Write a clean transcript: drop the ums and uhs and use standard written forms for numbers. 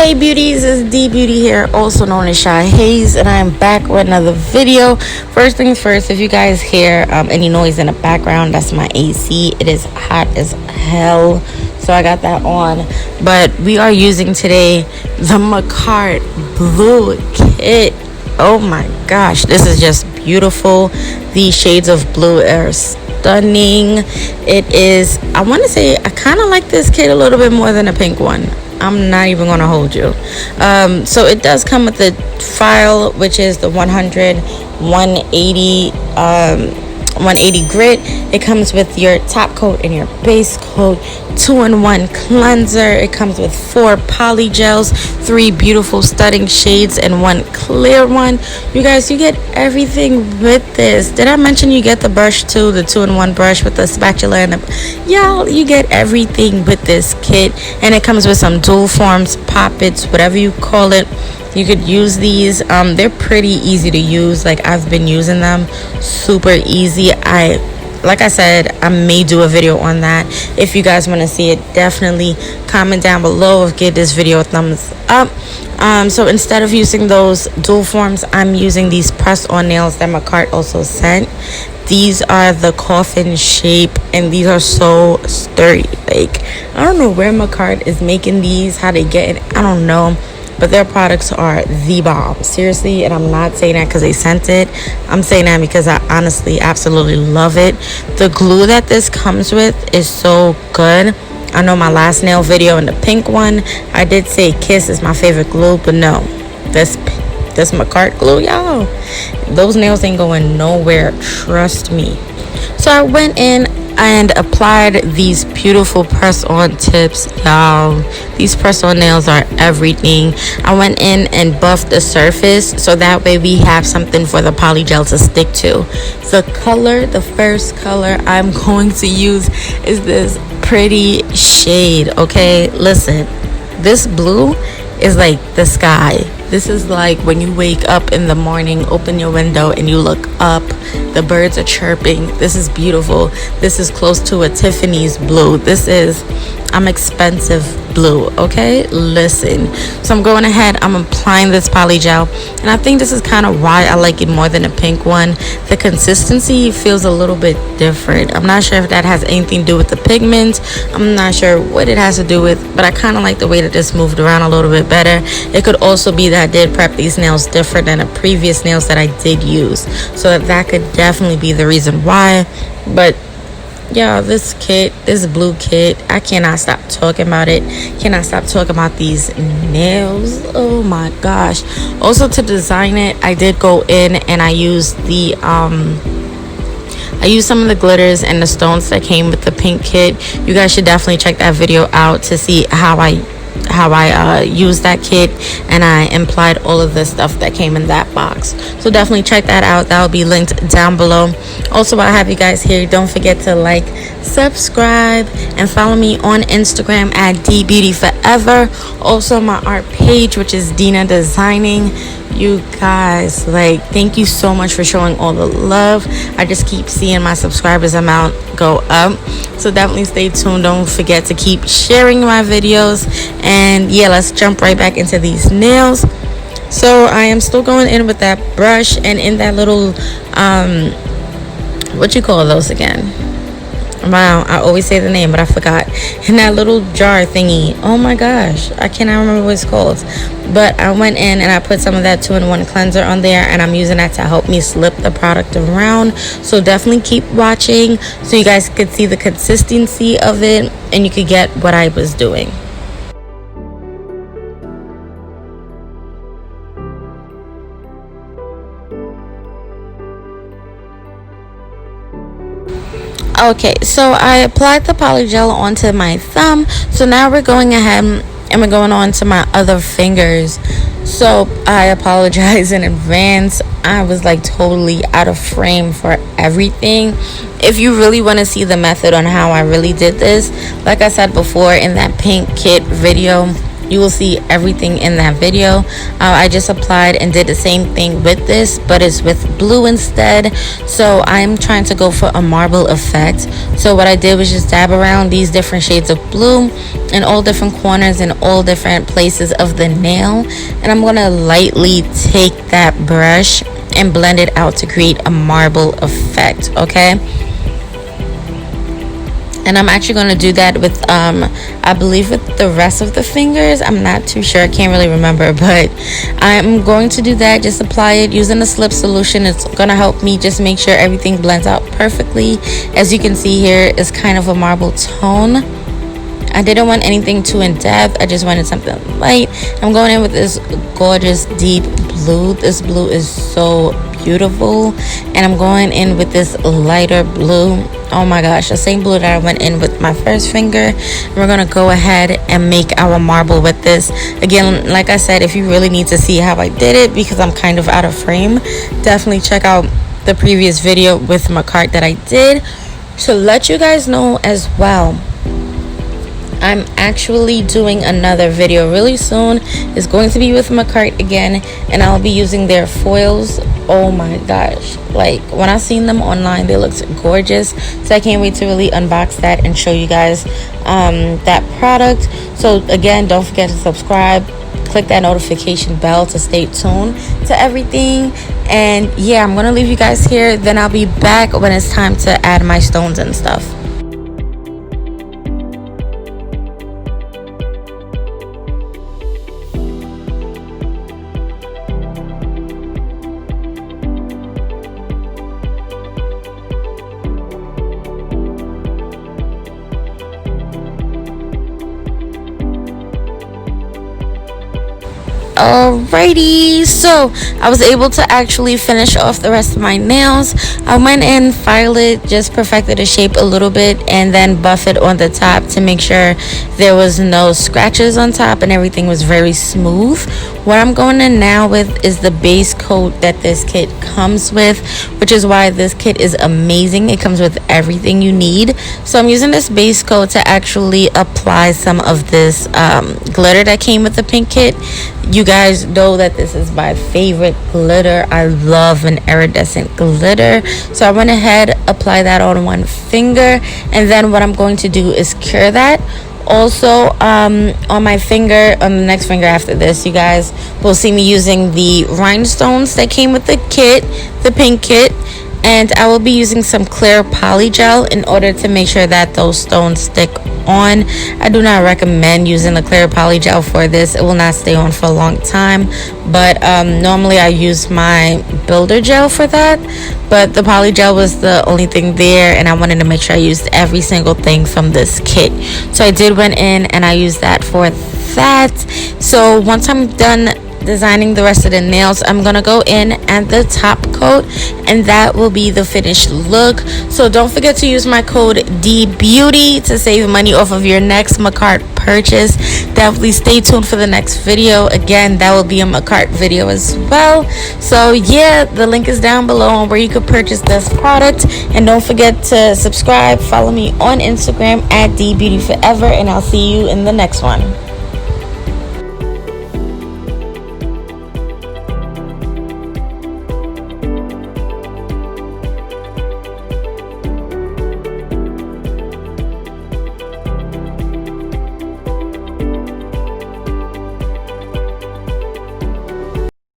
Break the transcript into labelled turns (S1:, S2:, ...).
S1: Hey beauties, it's DeeBeauty here, also known as Shyhaze, and I am back with another video. First things first, if you guys hear any noise in the background, that's my AC. It is hot as hell, so I got that on. But we are using today the Makartt Blue Kit. Oh my gosh, this is just beautiful. The shades of blue are stunning. It is, I want to say, I kind of like this kit a little bit more than the pink one. I'm not even gonna hold you. So it does come with the file, which is the 180 grit. It comes with your top coat and your base coat, 2-in-1 cleanser. It comes with 4 poly gels, 3 beautiful stunning shades, and 1 clear one. You guys, you get everything with this. Did I mention you get the brush too, the 2-in-1 brush with the spatula and y'all, you get everything with this kit. And it comes with some dual forms, poppets, whatever you call it. You could use these. They're pretty easy to use. Like, I've been using them, super easy. Like I said, I may do a video on that. If you guys want to see it, definitely comment down below. Give this video a thumbs up. So instead of using those dual forms, I'm using these press-on nails that Makartt also sent. These are the coffin shape, and these are so sturdy. Like, I don't know where Makartt is making these, how they get it, I don't know. But their products are the bomb, seriously. And I'm not saying that because they sent it. I'm saying that because I honestly absolutely love it. The glue that this comes with is so good. I know my last nail video in the pink one, I did say Kiss is my favorite glue, but no, this Makartt glue, y'all, those nails ain't going nowhere, trust me. So I went in and applied these beautiful press-on tips, y'all. These press-on nails are everything. I went in and buffed the surface so that way we have something for the poly gel to stick to. The color, the first color I'm going to use is this pretty shade. Okay, listen, this blue is like the sky. This is like when you wake up in the morning, open your window and you look up, the birds are chirping. This is beautiful. This is close to a Tiffany's blue. This is expensive blue, okay? Listen, so I'm going ahead, I'm applying this poly gel, and I think this is kind of why I like it more than the pink one. The consistency feels a little bit different. I'm not sure if that has anything to do with the pigment. I'm not sure what it has to do with, but I kind of like the way that this moved around a little bit better. It could also be that I did prep these nails different than the previous nails that I did use, so that could definitely be the reason why. But yeah, this kit, this blue kit, I cannot stop talking about it. Cannot stop talking about these nails. Oh my gosh. Also, to design it, I did go in and I used the I used some of the glitters and the stones that came with the pink kit. You guys should definitely check that video out to see how I used that kit, and I implied all of the stuff that came in that box. So definitely check that out. That will be linked down below. Also, while I have you guys here, don't forget to like, subscribe, and follow me on Instagram at DeeBeautyForever. Also my art page, which is Dina Designing. You guys, like, thank you so much for showing all the love. I just keep seeing my subscribers amount go up, so definitely stay tuned. Don't forget to keep sharing my videos. And yeah, let's jump right back into these nails. So I am still going in with that brush, and in that little what you call those again? Wow, I always say the name, but I forgot. In that little jar thingy, oh my gosh, I cannot remember what it's called. But I went in and I put some of that 2-in-1 cleanser on there, and I'm using that to help me slip the product around. So definitely keep watching so you guys could see the consistency of it and you could get what I was doing. Okay, so I applied the poly gel onto my thumb. So now we're going ahead and we're going on to my other fingers. So I apologize in advance. I was like totally out of frame for everything. If you really want to see the method on how I really did this, like I said before in that pink kit video, You will see everything in that video. I just applied and did the same thing with this, but it's with blue instead. So I'm trying to go for a marble effect. So what I did was just dab around these different shades of blue in all different corners and all different places of the nail, and I'm gonna lightly take that brush and blend it out to create a marble effect. Okay, and I'm actually going to do that with I believe with the rest of the fingers. I'm not too sure, I can't really remember, but I'm going to do that. Just apply it using a slip solution. It's going to help me just make sure everything blends out perfectly. As you can see here, it's kind of a marble tone. I didn't want anything too in depth, I just wanted something light. I'm going in with this gorgeous deep blue. This blue is so beautiful, and I'm going in with this lighter blue. Oh my gosh, the same blue that I went in with my first finger. We're gonna go ahead and make our marble with this. Again, like I said, if you really need to see how I did it, because I'm kind of out of frame, definitely check out the previous video with Makartt that I did. To let you guys know as well, I'm actually doing another video really soon. It's going to be with Makartt again, and I'll be using their foils. Oh my gosh, like when I seen them online, they looked gorgeous. So I can't wait to really unbox that and show you guys that product. So again, don't forget to subscribe, click that notification bell to stay tuned to everything. And yeah, I'm gonna leave you guys here, then I'll be back when it's time to add my stones and stuff. Alrighty, so I was able to actually finish off the rest of my nails. I went in, filed it, just perfected the shape a little bit, and then buff it on the top to make sure there was no scratches on top and everything was very smooth. What I'm going in now with is the base coat that this kit comes with, which is why this kit is amazing. It comes with everything you need. So I'm using this base coat to actually apply some of this glitter that came with the pink kit. You guys know that this is my favorite glitter. I love an iridescent glitter. So I went ahead, apply that on one finger, and then what I'm going to do is cure that. Also on my finger, on the next finger after this, you guys will see me using the rhinestones that came with the kit, the pink kit, and I will be using some clear poly gel in order to make sure that those stones stick on. I do not recommend using the clear poly gel for this. It will not stay on for a long time, but normally I use my builder gel for that, but the poly gel was the only thing there, and I wanted to make sure I used every single thing from this kit. So I did went in and I used that for that. So once I'm done designing the rest of the nails, I'm gonna go in and the top coat, and that will be the finished look. So don't forget to use my code DeeBeauty to save money off of your next Makartt purchase. Definitely stay tuned for the next video. Again, that will be a Makartt video as well. So yeah, the link is down below on where you could purchase this product, and don't forget to subscribe, follow me on Instagram at DeeBeautyForever, and I'll see you in the next one.